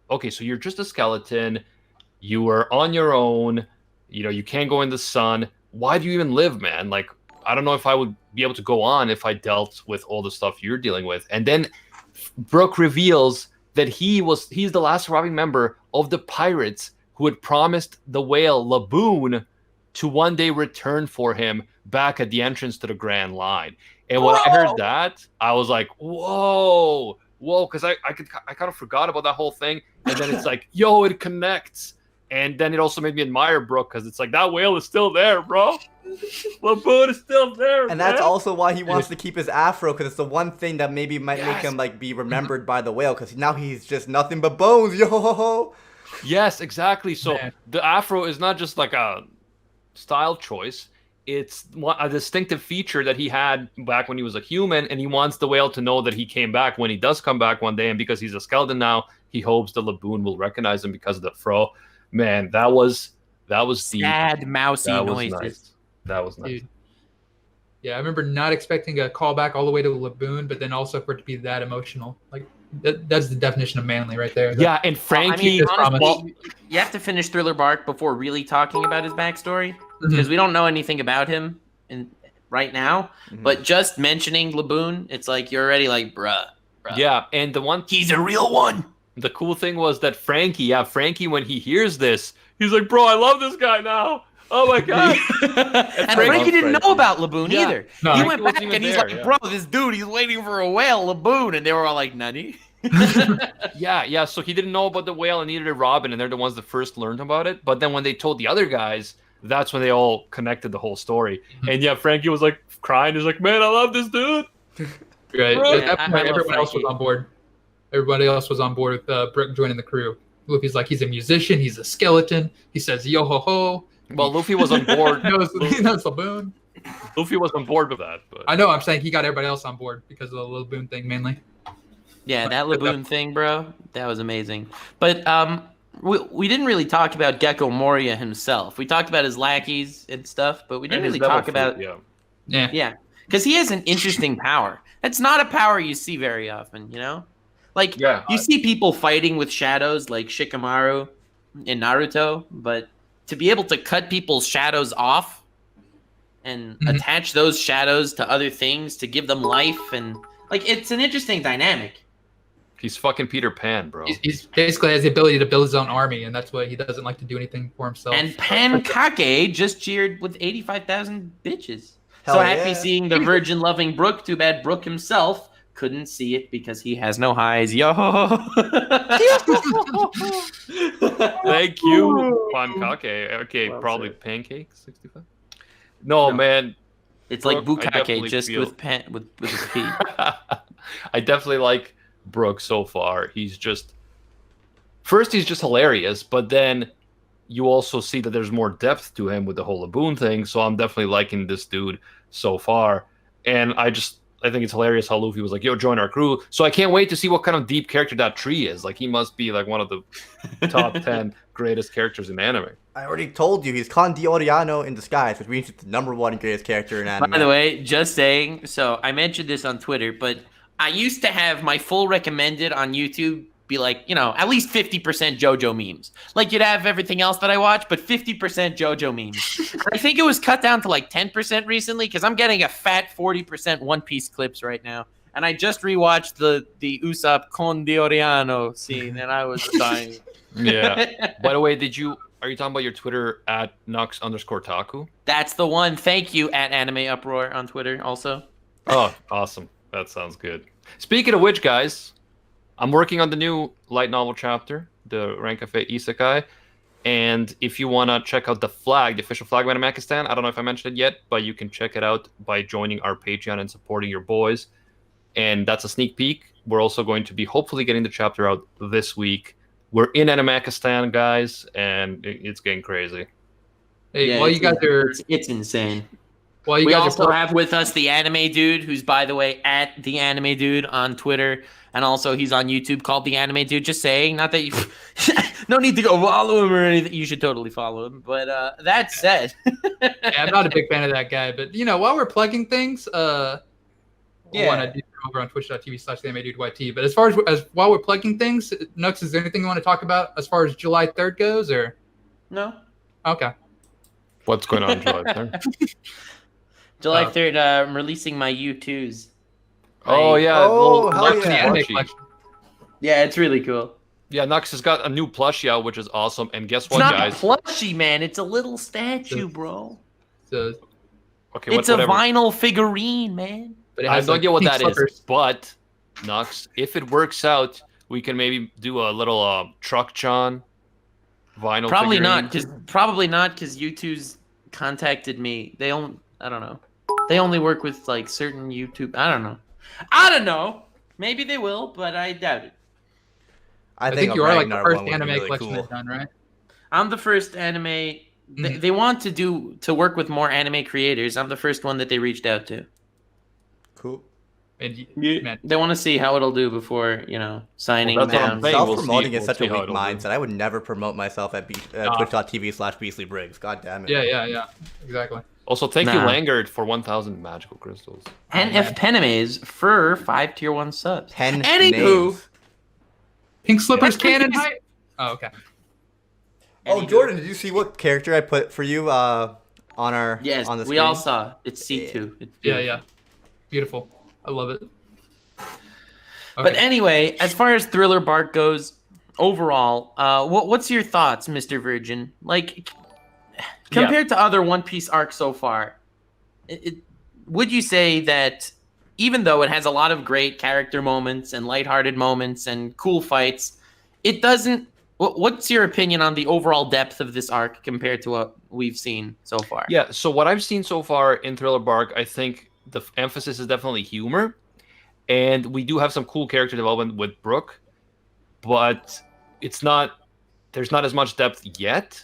okay, so you're just a skeleton. You were on your own. You know, you can't go in the sun. Why do you even live, man? Like, I don't know if I would be able to go on if I dealt with all the stuff you're dealing with. And then Brook reveals that he's the last surviving member of the pirates who had promised the whale Laboon to one day return for him back at the entrance to the Grand Line. And when I heard that, I was like, whoa, because I kind of forgot about that whole thing. And then it's like, yo, it connects. And then it also made me admire Brook because it's like, that whale is still there, bro. Laboon is still there, and that's also why he wants to keep his afro, because it's the one thing that maybe might make him like be remembered by the whale, because now he's just nothing but bones. Yo-ho-ho-ho. Yes, exactly. So the afro is not just like a style choice. It's a distinctive feature that he had back when he was a human, and he wants the whale to know that he came back when he does come back one day. And because he's a skeleton now, he hopes the Laboon will recognize him because of the fro. Man, that was deep. Sad mousy noises. Nice. That was nice. Dude. Yeah, I remember not expecting a callback all the way to Laboon, but then also for it to be that emotional. Like that's the definition of manly right there. Yeah, and Frankie. Honestly, you have to finish Thriller Bark before really talking about his backstory, because we don't know anything about him right now. But just mentioning Laboon, it's like you're already like, bruh. Yeah, and he's a real one. The cool thing was that Frankie, when he hears this, he's like, bro, I love this guy now. Oh my god! And Frankie didn't know about Laboon either. No, he went back and he's like, bro, this dude, he's waiting for a whale, Laboon. And they were all like, Nani? Yeah. So he didn't know about the whale, and neither did Robin, and they're the ones that first learned about it. But then when they told the other guys, that's when they all connected the whole story. And yeah, Frankie was like crying. He's like, man, I love this dude. Right. At that point, everyone else was on board. Everybody else was on board with Brook joining the crew. Luffy's like, he's a musician. He's a skeleton. He says, yo-ho-ho. Well, Luffy was on board. He knows Laboon. Luffy was on board with that. But I know. I'm saying he got everybody else on board because of the Laboon thing mainly. Yeah, that Laboon thing, bro. That was amazing. But we didn't really talk about Gecko Moria himself. We talked about his lackeys and stuff, but we didn't really talk about... Yeah. Because he has an interesting power. That's not a power you see very often, you know? Like, you see people fighting with shadows like Shikamaru in Naruto, but to be able to cut people's shadows off and attach those shadows to other things to give them life, and like, it's an interesting dynamic. He's fucking Peter Pan, bro. He's basically has the ability to build his own army, and that's why he doesn't like to do anything for himself. And Pankake just cheered with 85,000 bitches. So happy seeing the virgin-loving Brook. Too bad Brook himself couldn't see it because he has no highs. Yo. Thank you, pankake. Okay, Well probably said. pancake. 65. No, No. man. It's like Brook, I bukake, definitely just feel- with a P. I definitely like Brook so far. He's just hilarious, but then you also see that there's more depth to him with the whole Laboon thing. So I'm definitely liking this dude so far, and I think it's hilarious how Luffy was like, "Yo, join our crew." So I can't wait to see what kind of deep character that tree is. Like, he must be like one of the top 10 greatest characters in anime. I already told you he's Condioriano in disguise, which means he's the #1 greatest character in anime. By the way, just saying, so I mentioned this on Twitter, but I used to have my full recommended on YouTube be like, at least 50% JoJo memes. Like, you'd have everything else that I watch, but 50% JoJo memes. I think it was cut down to like 10% recently because I'm getting a fat 40% One Piece clips right now. And I just rewatched the Usopp Condioriano scene, and I was dying. Yeah. By the way, are you talking about your Twitter at Nux_Taku? That's the one. Thank you at Anime Uproar on Twitter also. Oh, awesome. That sounds good. Speaking of which, guys, I'm working on the new light novel chapter, the Rankafe Isekai. And if you want to check out the official flag of Animakistan, I don't know if I mentioned it yet, but you can check it out by joining our Patreon and supporting your boys. And that's a sneak peek. We're also going to be hopefully getting the chapter out this week. We're in Animakistan, guys, and it's getting crazy. Hey, Yeah, while you guys are, it's insane. while you We guys also are, have with us the Anime Dude, who's, by the way, at the Anime Dude on Twitter, and also he's on YouTube called the Anime Dude. Just saying, not that you, no need to go follow him or anything. You should totally follow him. But that said, yeah, I'm not a big fan of that guy, but while we're plugging things, I want to do over on twitch.tv/theanimedudeYT. But as far as while we're plugging things, Nux, is there anything you want to talk about as far as July 3rd goes, or? no. Okay. What's going on, July 3rd? July 3rd, I'm releasing my U2s. Oh, yeah. Oh, hell Nux yeah. Anime plushie. collection. Yeah, it's really cool. Yeah, Nux has got a new plushie out, which is awesome. And guess It's what, not guys? a plushie, man. It's a little statue, bro. So, Okay, It's whatever. a vinyl figurine, man. but it I has have no idea what pink that slippers. is, but Nux, if it works out, we can maybe do a little Truck-chan vinyl. Probably figurine. not, because U2's contacted me. I don't know. They only work with like certain YouTube. I don't know. Maybe they will, but I doubt it. I I think a you are like the Ragnar first one would be anime really collection cool. that's done, right? I'm the first anime. They want to work with more anime creators. I'm the first one that they reached out to. Cool. And man, They want to see how it'll do before signing Well, that's what down. I'm saying. We'll Self-promoting see- is such we'll a see how weak it'll do. mindset. I would never promote myself at twitch.tv/BeastlyBriggs. God damn it. yeah, exactly. Also, thank you, Nah. Langard, for 1,000 magical crystals. NF Penemes for 5 tier 1 subs. 10 Anywho, names. Pink slippers That's cannon pretty- height. Oh, okay. Oh, Jordan, did you see what character I put for you on our Yes, on the we screen? all saw. It's C2. It's beautiful. Yeah. Beautiful. I love it. But Okay. anyway, as far as Thriller Bark goes, overall, what's your thoughts, Mr. Virgin? Like, compared to other One Piece arcs so far, would you say that even though it has a lot of great character moments and lighthearted moments and cool fights, it doesn't... What's your opinion on the overall depth of this arc compared to what we've seen so far? Yeah, so what I've seen so far in Thriller Bark, I think the emphasis is definitely humor. And we do have some cool character development with Brook, but there's not as much depth yet.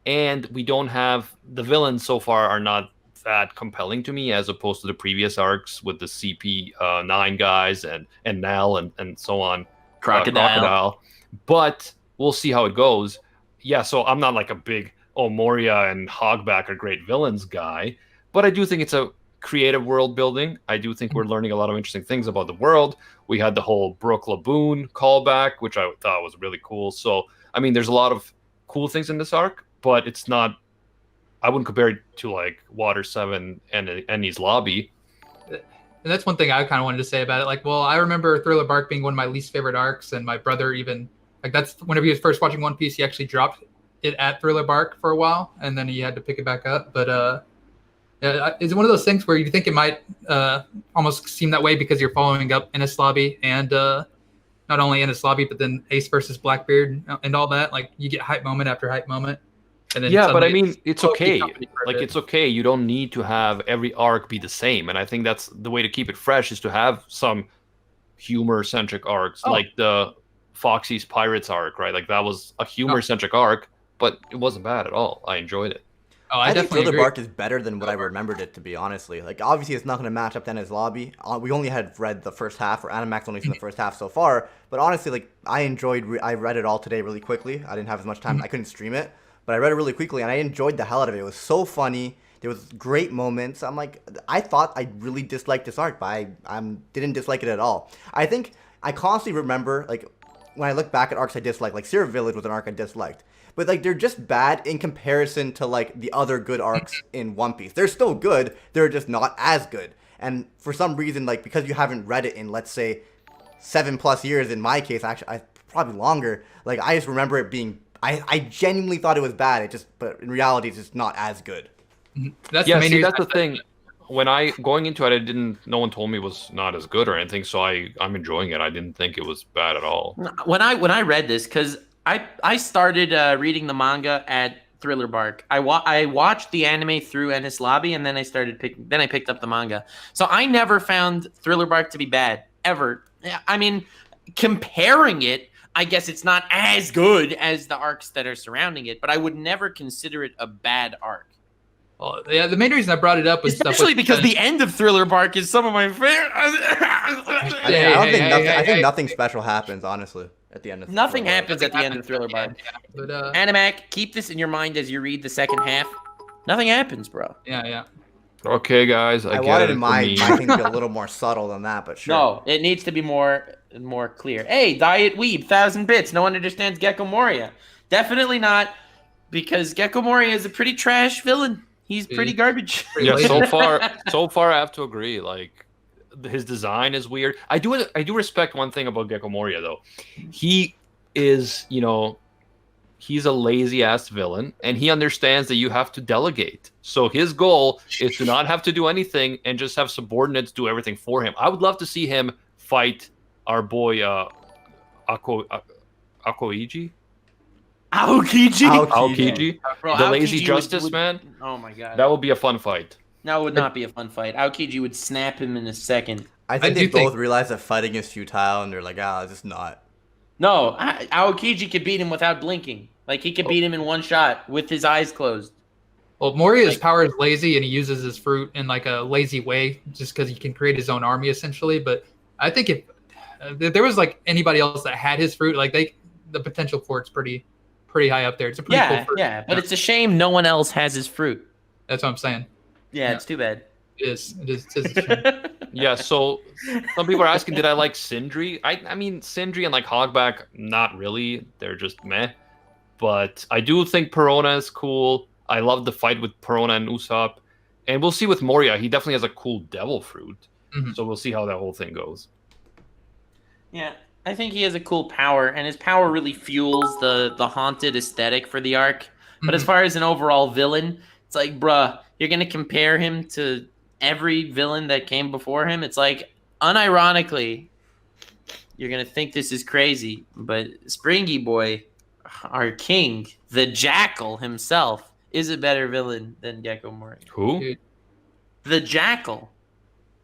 And we don't have, the villains so far are not that compelling to me as opposed to the previous arcs with the CP9 guys and Nal and so on. Crocodile. But we'll see how it goes. Yeah, so I'm not like a big, Moria and Hogback are great villains guy, but I do think it's a creative world building. I do think we're learning a lot of interesting things about the world. We had the whole Brook Laboon callback, which I thought was really cool. So, I mean, there's a lot of cool things in this arc, but it's not, I wouldn't compare it to like Water 7 and Ennie's Lobby. And that's one thing I kind of wanted to say about it. Like, well, I remember Thriller Bark being one of my least favorite arcs, and my brother even, like, that's whenever he was first watching One Piece, he actually dropped it at Thriller Bark for a while, and then he had to pick it back up. But Is it one of those things where you think it might almost seem that way because you're following up Enies Lobby and not only Enies Lobby, but then Ace versus Blackbeard and all that? Like you get hype moment after hype moment. And then yeah, but I suddenly mean, it's okay. Like, it. it's okay. You don't need to have every arc be the same. And I think that's the way to keep it fresh is to have some humor-centric arcs, like the Foxy's Pirates arc, right? Like, that was a humor-centric arc, but it wasn't bad at all. I enjoyed it. Oh, I think definitely Thriller agree. Bark is better than what I remembered it to be, honestly. Like, obviously, it's not going to match up to Enies Lobby. We only had read the first half, or Animax only seen the first half so far. But honestly, like, I read it all today really quickly. I didn't have as much time. I couldn't stream it. But I read it really quickly, and I enjoyed the hell out of it. It was so funny. There was great moments. I'm like, I thought I really disliked this arc, but I didn't dislike it at all. I think I constantly remember, like, when I look back at arcs I disliked, like Syrup Village was an arc I disliked. But, like, they're just bad in comparison to, like, the other good arcs in One Piece. They're still good. They're just not as good. And for some reason, like, because you haven't read it in, let's say, 7+ years, in my case, actually, probably longer, like, I just remember it being... I genuinely thought it was bad. But in reality, it's just not as good. That's the main reason that's the thing. When going into it, no one told me it was not as good or anything, so I'm enjoying it. I didn't think it was bad at all. When I read this, because I started reading the manga at Thriller Bark. I watched the anime through Enies Lobby, and then I picked up the manga. So I never found Thriller Bark to be bad ever. I mean, comparing it, I guess it's not as good as the arcs that are surrounding it, but I would never consider it a bad arc. Well, yeah, the main reason I brought it up was especially because the end of Thriller Bark is some of my favorite. I think nothing special happens, honestly, at the end of nothing happens at the end of Thriller Bark. But Animac, keep this in your mind as you read the second half. Nothing happens, bro. Yeah. Okay, guys, I wanted my thing to be a little more subtle than that, but sure. No, it needs to be more clear. Hey, Diet Weeb, 1,000 bits. No one understands Gecko Moria. Definitely not, because Gecko Moria is a pretty trash villain. He's pretty garbage. Yeah, so far I have to agree. Like, his design is weird. I do respect one thing about Gecko Moria though. He is, he's a lazy ass villain, and he understands that you have to delegate. So his goal is to not have to do anything and just have subordinates do everything for him. I would love to see him fight our boy Aokiji. Aokiji? Bro, the lazy justice man. Oh my god. That would be a fun fight. That would not be a fun fight. Aokiji would snap him in a second. I think they both realize that fighting is futile, and they're like, it's just not. No, Aokiji could beat him without blinking. Like, he could beat him in one shot with his eyes closed. Well, Moria's power is lazy, and he uses his fruit in like a lazy way just because he can create his own army, essentially. But I think if there was like anybody else that had his fruit, like the potential for it's pretty high up there. It's a pretty cool fruit. Yeah, but it's a shame no one else has his fruit. That's what I'm saying. Yeah, it's too bad. It is a shame. Yeah, so some people are asking, did I like Sindri? I mean, Sindri and like Hogback, not really. They're just meh. But I do think Perona is cool. I love the fight with Perona and Usopp. And we'll see with Moria. He definitely has a cool devil fruit. Mm-hmm. So we'll see how that whole thing goes. Yeah, I think he has a cool power, and his power really fuels the haunted aesthetic for the arc. But as far as an overall villain, it's like, bruh, you're going to compare him to every villain that came before him? It's like, unironically, you're going to think this is crazy, but Springy Boy, our king, the Jackal himself, is a better villain than Gecko Moria. Who? Dude. The Jackal.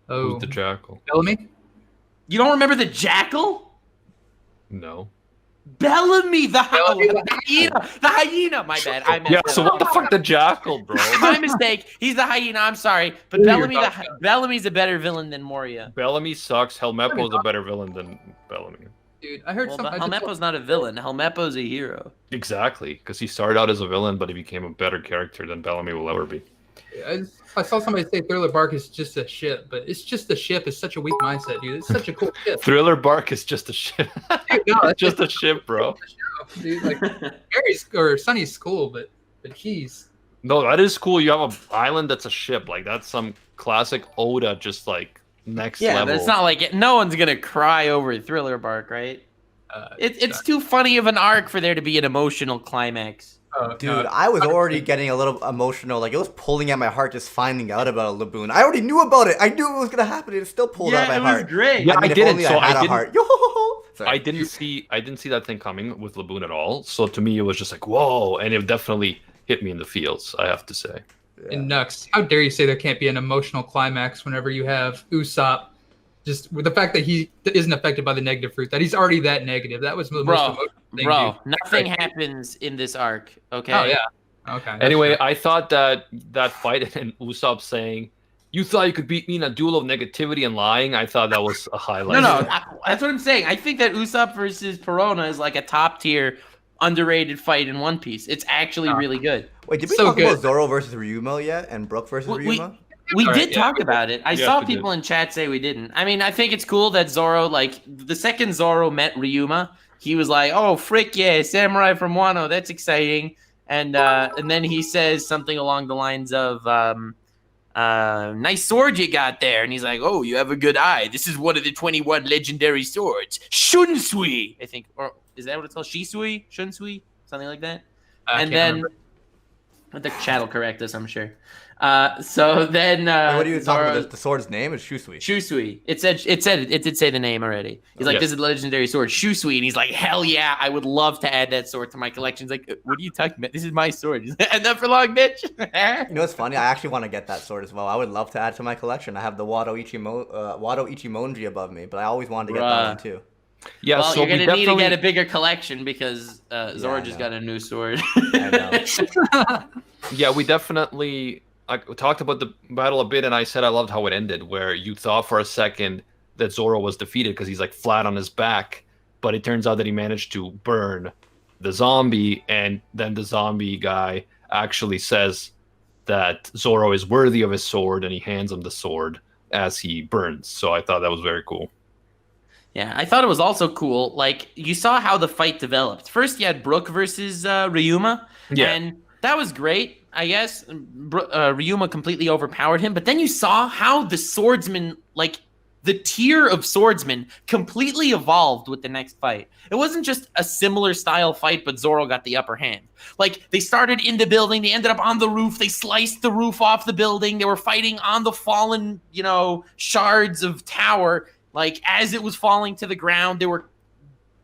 Oh. Who's the Jackal? Bellamy? You don't remember the Jackal? No. Bellamy, the hyena. The hyena. My bad. So what the fuck, the Jackal, bro? My mistake. He's the hyena. I'm sorry, but Bellamy's a better villain than Moria. Bellamy sucks. Helmeppo's a better villain than Bellamy. Dude, I heard Helmeppo's not a villain. Helmeppo's a hero. Exactly, because he started out as a villain, but he became a better character than Bellamy will ever be. I saw somebody say Thriller Bark is just a ship, but it's just a ship. It's such a weak mindset, dude. It's such a cool ship. Thriller Bark is just a ship. Dude, no, it's just a ship, bro. Dude, like Gary's or Sunny's cool, but jeez. No, that is cool. You have an island that's a ship. Like, that's some classic Oda, just like next level. Yeah, but it's not like no one's gonna cry over Thriller Bark, right? It's too funny of an arc for there to be an emotional climax. Dude, I was already getting a little emotional. Like, it was pulling at my heart just finding out about Laboon. I already knew about it. I knew it was gonna happen. It still pulled at my heart. Yeah, it was great. Yeah, I mean, I if didn't. only So I had I a didn't. heart. Yo-ho-ho-ho. Sorry. I didn't see that thing coming with Laboon at all. So to me, it was just like, whoa, and it definitely hit me in the feels. I have to say. Yeah. And Nux, how dare you say there can't be an emotional climax whenever you have Usopp, just with the fact that he isn't affected by the negative fruit, that he's already that negative. That was the most emotional thing, Bro, dude. nothing happens in this arc. Okay. Oh yeah. Okay. that's Anyway, fair. I thought that fight and Usopp saying, "You thought you could beat me in a duel of negativity and lying." I thought that was a highlight. No, that's what I'm saying. I think that Usopp versus Perona is like a top tier, underrated fight in One Piece. It's actually really good. Wait, did we So talk good. about Zoro versus Ryuuma yet? And Brook versus Ryuuma? We All did right, yeah, talk about it. I Yes, saw we did. people in chat say we didn't. I mean, I think it's cool that Zoro, like, the second Zoro met Ryuuma, he was like, "Oh, frick yeah, samurai from Wano, that's exciting." And then he says something along the lines of, "Nice sword you got there." And he's like, "Oh, you have a good eye. This is one of the 21 legendary swords, Shunsui." I think, or is that what it's called? Shisui, Shunsui, something like that. I And can't then remember. the chat will correct us, I'm sure. So then, Wait, what are you talking Zoro, about? The sword's name is Shusui. Shusui. It did say the name already. He's like, Yes. "This is a legendary sword, Shusui," and he's like, "Hell yeah, I would love to add that sword to my collection." He's like, "What are you talking about? This is my sword." He's like, "And that for long, bitch." You know what's funny? I actually want to get that sword as well. I would love to add to my collection. I have the Wado Ichimonji above me, but I always wanted to get that Bruh. one too. Yeah, Well, so you're we gonna need to definitely get a bigger collection because Zoro I just know. got a new sword. I know. we definitely I talked about the battle a bit, and I said I loved how it ended, where you thought for a second that Zoro was defeated because he's like flat on his back, but it turns out that he managed to burn the zombie, and then the zombie guy actually says that Zoro is worthy of his sword, and he hands him the sword as he burns. So I thought that was very cool. Yeah, I thought it was also cool. Like, you saw how the fight developed. First, you had Brook versus Ryuuma, Yeah. and that was great. I guess Ryuuma completely overpowered him, but then you saw how the swordsman, like, the tier of swordsmen completely evolved with the next fight. It wasn't just a similar style fight, but Zoro got the upper hand. Like, they started in the building, they ended up on the roof, they sliced the roof off the building, they were fighting on the fallen, shards of tower. Like, as it was falling to the ground, they were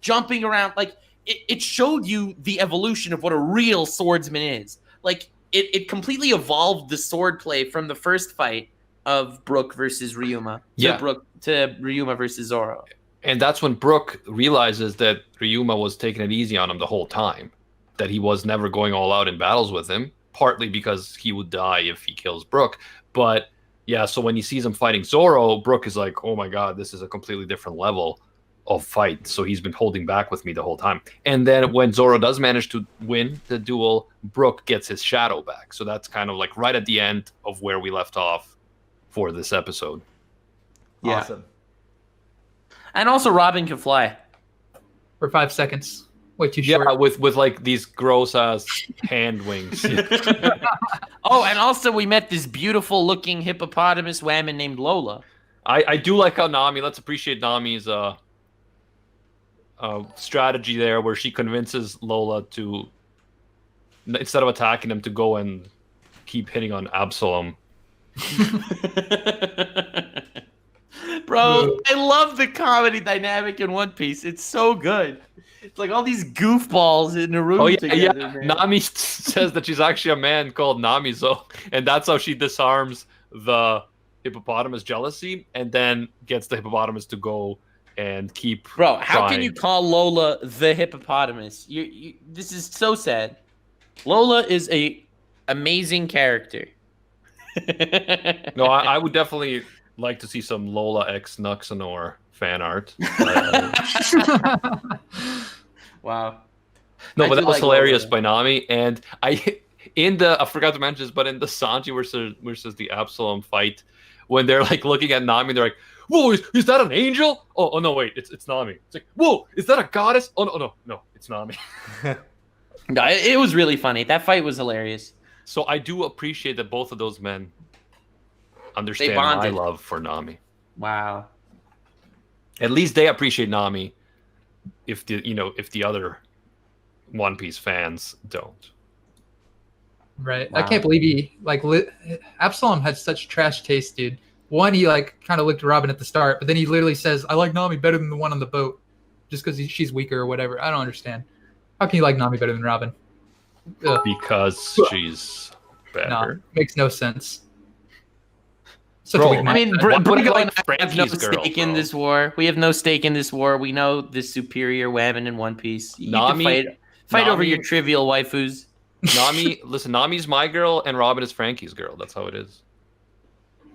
jumping around. Like, it showed you the evolution of what a real swordsman is. Like, it completely evolved the sword play from the first fight of Brook versus Ryuuma to Ryuuma versus Zoro. And that's when Brook realizes that Ryuuma was taking it easy on him the whole time, that he was never going all out in battles with him, partly because he would die if he kills Brook. But yeah, so when he sees him fighting Zoro, Brook is like, oh my god, this is a completely different level of fight. So he's been holding back with me the whole time. And then when Zoro does manage to win the duel, Brook gets his shadow back. So that's kind of like right at the end of where we left off for this episode. Yeah. Awesome. And also, Robin can fly. For 5 seconds. Way too Yeah, short. with like these gross ass hand wings. Oh, and also we met this beautiful looking hippopotamus woman named Lola. I do like how Nami, let's appreciate Nami's strategy there, where she convinces Lola to, instead of attacking him, to go and keep hitting on Absalom. Bro, I love the comedy dynamic in One Piece. It's so good. It's like all these goofballs in a room Oh yeah, together, yeah. man. Nami says that she's actually a man called Namizo, and that's how she disarms the hippopotamus jealousy, and then gets the hippopotamus to go and keep. Bro, how can trying. you call Lola the hippopotamus? This is so sad. Lola is a amazing character. No, I would definitely like to see some Lola x Nuxanor fan art. Wow. No, I but do that was like hilarious Lola. by Nami, and I forgot to mention this, but in the Sanji versus the Absalom fight, when they're like looking at Nami, they're like, "Whoa, is that an angel? Oh no, wait, it's Nami." It's like, "Whoa, is that a goddess? Oh no, it's Nami." No, it was really funny. That fight was hilarious. So I do appreciate that both of those men understand They my bonded. love for Nami. Wow. At least they appreciate Nami, if the other One Piece fans don't. Right. Wow. I can't believe he Absalom had such trash taste, dude. One, he like kind of looked at Robin at the start, but then he literally says, "I like Nami better than the one on the boat," just because she's weaker or whatever. I don't understand. How can you like Nami better than Robin? Ugh. Because she's better. No, makes no sense. Such Bro, a weak I mean, mindset. What Brook about, and like, I have no Frankie's girl, stake in bro? this war. We have no stake in this war. We know the superior women in One Piece. You Nami- can fight over Nami- your trivial waifus. Nami's my girl and Robin is Frankie's girl. That's how it is.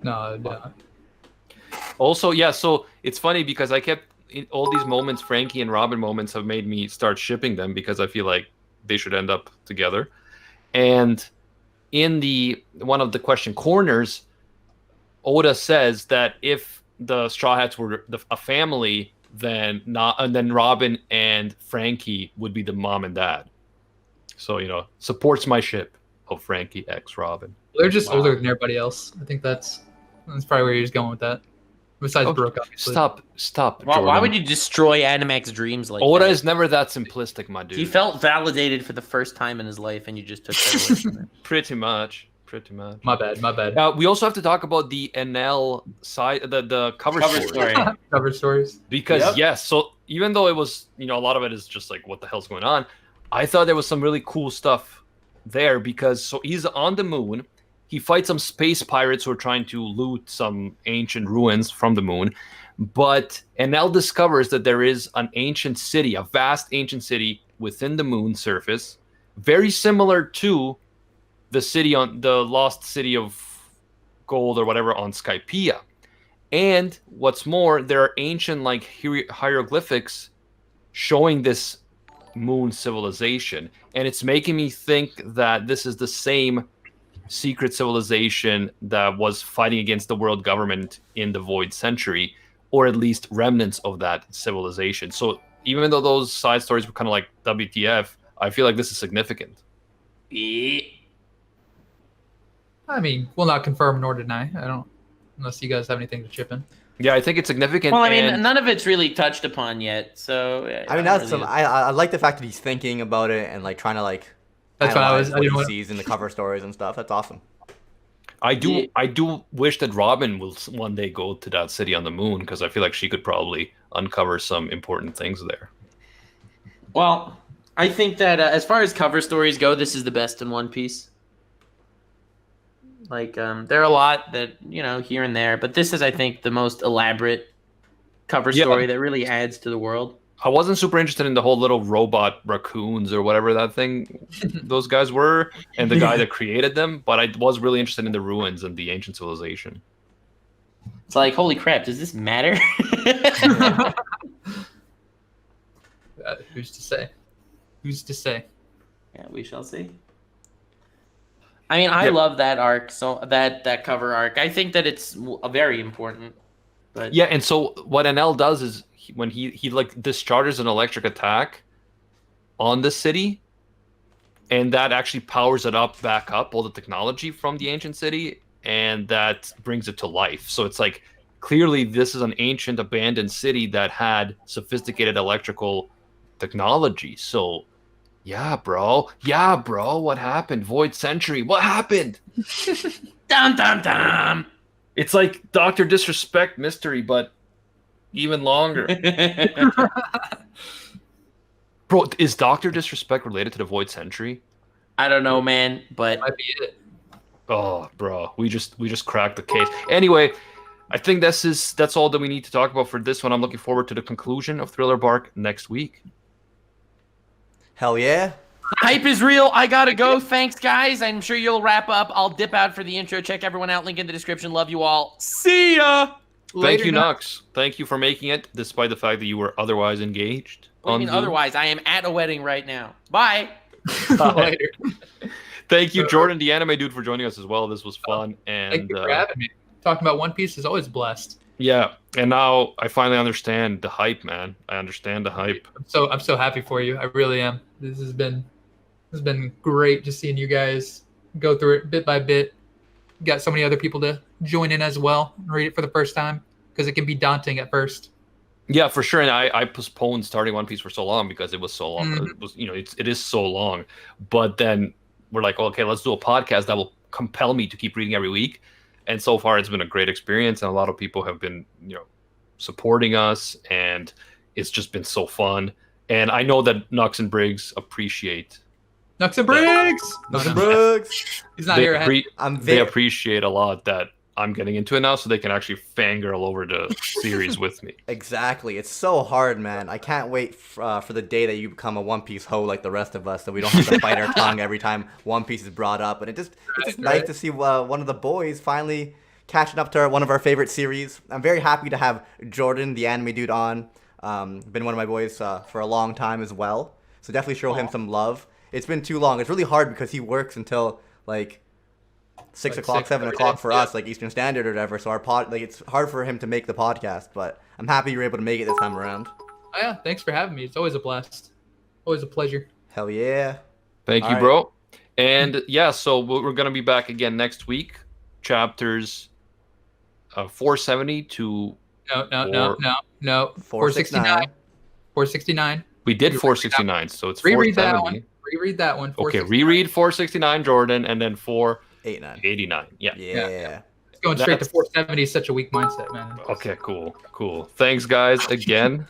No. Also, yeah, so it's funny because I kept in all these moments, Frankie and Robin moments have made me start shipping them because I feel like they should end up together. And in the one of the question corners, Oda says that if the Straw Hats were a family, then Robin and Frankie would be the mom and dad. So, supports my ship of Frankie x Robin. They're just Wow. older than everybody else. I think that's probably where he was going with that. Besides Brook, obviously. Stop. Why Jordan. would you destroy Animax's dreams like Oda that? is never that simplistic, my dude. He felt validated for the first time in his life, and you just took that away from him. Pretty much. My bad. We also have to talk about the NL side, the cover story. Cover stories. Because Yep. yes, so even though it was, a lot of it is just like what the hell's going on, I thought there was some really cool stuff there because so he's on the moon, he fights some space pirates who are trying to loot some ancient ruins from the moon, but NL discovers that there is an ancient city, a vast ancient city within the moon surface, very similar to the city on the lost city of gold or whatever on Skypiea. And what's more, there are ancient like hieroglyphics showing this moon civilization, and it's making me think that this is the same secret civilization that was fighting against the world government in the Void Century, or at least remnants of that civilization. So even though those side stories were kind of like WTF, I feel like this is significant. I mean, we'll not confirm nor deny. I don't, unless you guys have anything to chip in. Yeah, I think it's significant. Well, I mean, and none of it's really touched upon yet, so I mean, that's some. I like the fact that he's thinking about it and like trying to like. That's what I analyze was. I what didn't he want. sees in the cover stories and stuff. That's awesome. I do wish that Robin will one day go to that city on the moon because I feel like she could probably uncover some important things there. Well, I think that as far as cover stories go, this is the best in One Piece. Like, there are a lot that, here and there, but this is, I think, the most elaborate cover story that really adds to the world. I wasn't super interested in the whole little robot raccoons or whatever that thing those guys were, and the guy that created them, but I was really interested in the ruins and the ancient civilization. It's like, holy crap, does this matter? Who's to say? Who's to say? Yeah, we shall see. I mean, I love that arc, so that cover arc. I think that it's very important. But Yeah, and so what NL does is when he like discharges an electric attack on the city, and that actually powers it back up, all the technology from the ancient city, and that brings it to life. So it's like clearly this is an ancient abandoned city that had sophisticated electrical technology. So yeah, bro, what happened? Void Century, what happened? dum dum dum. It's like Dr. Disrespect mystery, but even longer. Bro, is Dr. Disrespect related to the Void Century? I don't know, man, but Might be it. Oh, bro, we just cracked the case. Anyway, I think that's all that we need to talk about for this one. I'm looking forward to the conclusion of Thriller Bark next week. Hell yeah. hype is real. I gotta go. Thanks, guys. I'm sure you'll wrap up. I'll dip out for the intro. Check everyone out. Link in the description. Love you all. See ya. Thank you, Nux. Thank you for making it, despite the fact that you were otherwise engaged. What do you mean Zoom. otherwise? I am at a wedding right now. Bye. Later. Thank you, Jordan, the anime dude, for joining us as well. This was fun. And Thank you for having me. Talking about One Piece is always blessed. yeah, and now I finally understand the hype, man. I understand the hype. I'm so happy for you. I really am. This has been great just seeing you guys go through it bit by bit. Got so many other people to join in as well and read it for the first time because it can be daunting at first. Yeah, for sure. And I postponed starting One Piece for so long because it was so long. It was, it is so long. But then we're like, okay, let's do a podcast that will compel me to keep reading every week. And so far, it's been a great experience, and a lot of people have been, supporting us, and it's just been so fun. And I know that Nux and Briggs appreciate. Nux and Briggs. Nux and Briggs. He's not here. They appreciate a lot that I'm getting into it now, so they can actually fangirl over the series with me. Exactly. It's so hard, man. I can't wait for the day that you become a One Piece hoe like the rest of us, so we don't have to bite our tongue every time One Piece is brought up. And it's just nice to see one of the boys finally catching up to one of our favorite series. I'm very happy to have Jordan, the anime dude, on. Been one of my boys for a long time as well. So definitely show him some love. It's been too long. It's really hard because he works until like 6 o'clock, 7 o'clock for us, like Eastern Standard or whatever. So it's hard for him to make the podcast, but I'm happy you're able to make it this time around. Oh, yeah, thanks for having me. It's always a blast. Always a pleasure. Hell yeah. Thank you, bro. And yeah, so we're going to be back again next week. Chapters 470 to... No. 469. 469. We did 469, so it's 470. Reread that one. Okay, reread 469, Jordan, and then 489. Yeah. Going straight to 470 is such a weak mindset, man. Okay, cool. Thanks, guys, again.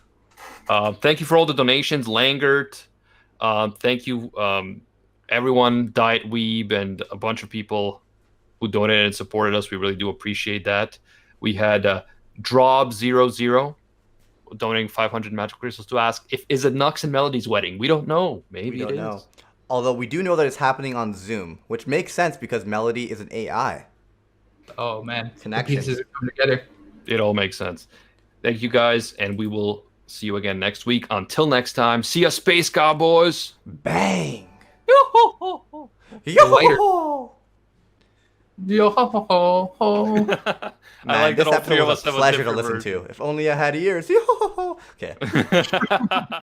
Thank you for all the donations, Langert. Thank you, everyone, Diet Weeb, and a bunch of people who donated and supported us. We really do appreciate that. We had Drob00 donating 500 magic crystals to ask is it Nux and Melody's wedding? We don't know. Maybe we don't it is. Know. Although we do know that it's happening on Zoom, which makes sense because Melody is an AI. Oh man, connection. The pieces are coming together. It all makes sense. Thank you guys, and we will see you again next week. Until next time, see ya, Space Cowboys. Bang. Yo-ho-ho-ho. Yo-ho-ho. Yo-ho-ho-ho. Man, I like this that all episode three of was us a have a pleasure to different listen version. to. If only I had ears. Yo-ho-ho. Okay.